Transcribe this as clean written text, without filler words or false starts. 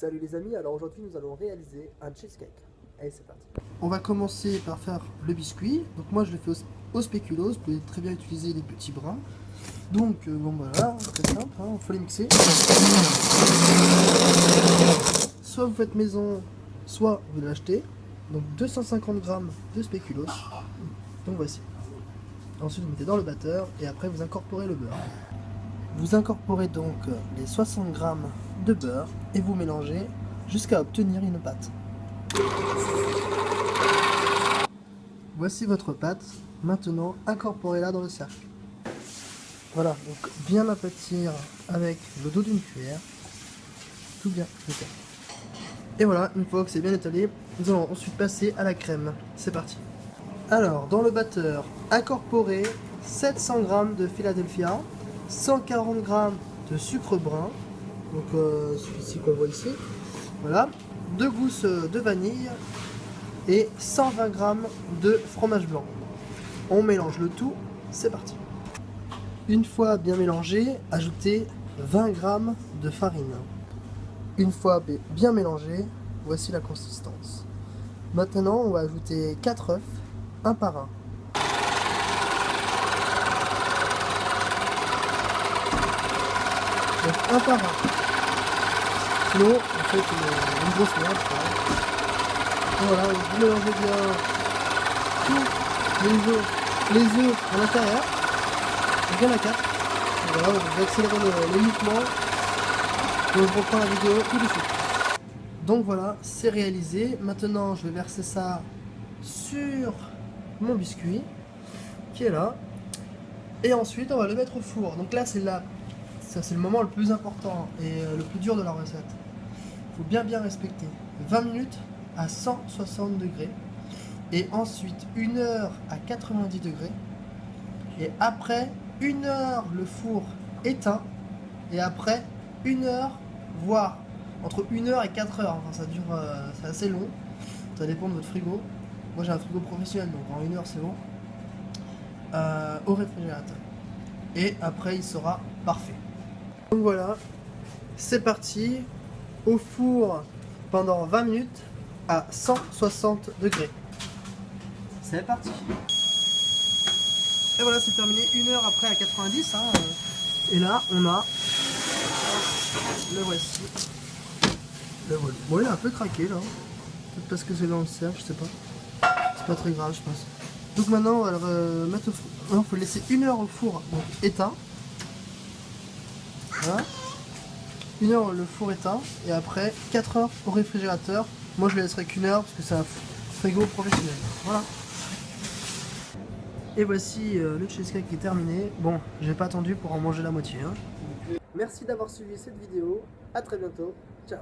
Salut les amis, alors aujourd'hui nous allons réaliser un cheesecake. Allez, c'est parti. On va commencer par faire le biscuit. Donc moi je le fais au spéculoos, vous pouvez très bien utiliser les petits brins. Donc bon voilà, très simple, il faut les mixer. Soit vous faites maison, soit vous l'achetez. Donc 250 g de spéculoos. Donc voici. Ensuite vous mettez dans le batteur et après vous incorporez le beurre. Vous incorporez donc les 60 g de beurre et vous mélangez jusqu'à obtenir une pâte. Voici votre pâte. Maintenant, incorporez-la dans le cercle. Voilà, donc bien aplatir avec le dos d'une cuillère. Tout bien étalé. Et voilà, une fois que c'est bien étalé, nous allons ensuite passer à la crème. C'est parti. Alors, dans le batteur, incorporez 700 g de Philadelphia, 140 g de sucre brun, donc celui-ci qu'on voit ici, voilà, 2 gousses de vanille et 120 g de fromage blanc. On mélange le tout, c'est parti. Une fois bien mélangé, ajoutez 20 g de farine. Une fois bien mélangé, voici la consistance. Maintenant, on va ajouter 4 œufs, un par un. Donc un par un. Sinon, en fait, une grosse merde. Voilà, vous mélangez bien tous les œufs à l'intérieur. Bien à 4. Voilà, vous accélérez le mouvement. Et je reprends la vidéo tout de suite. Donc voilà, c'est réalisé. Maintenant, je vais verser ça sur mon biscuit qui est là. Et ensuite, on va le mettre au four. Donc là, c'est le moment le plus important et le plus dur de la recette. Il faut bien respecter 20 minutes à 160 degrés et ensuite 1 heure à 90 degrés et après 1 heure le four éteint et après 1 heure, voire entre 1 heure et 4 heures, enfin ça dure, c'est assez long, ça dépend de votre frigo. Moi j'ai un frigo professionnel donc en 1 heure c'est bon, au réfrigérateur et après il sera parfait. Donc voilà, c'est parti, au four pendant 20 minutes à 160 degrés. C'est parti. Et voilà, c'est terminé 1 heure après à 90. Et là, on a... Le voici. Le voilà. Bon, il est un peu craqué là. Peut-être parce que c'est dans le cercle, je sais pas. C'est pas très grave, je pense. Donc maintenant, on va le mettre au four. Il faut le laisser 1 heure au four, donc éteint. Voilà. 1 heure le four éteint et après 4 heures au réfrigérateur. Moi je le laisserai qu'1 heure parce que c'est un frigo professionnel. Voilà. Et voici le cheesecake qui est terminé. Bon, j'ai pas attendu pour en manger la moitié. Merci d'avoir suivi cette vidéo. À très bientôt. Ciao.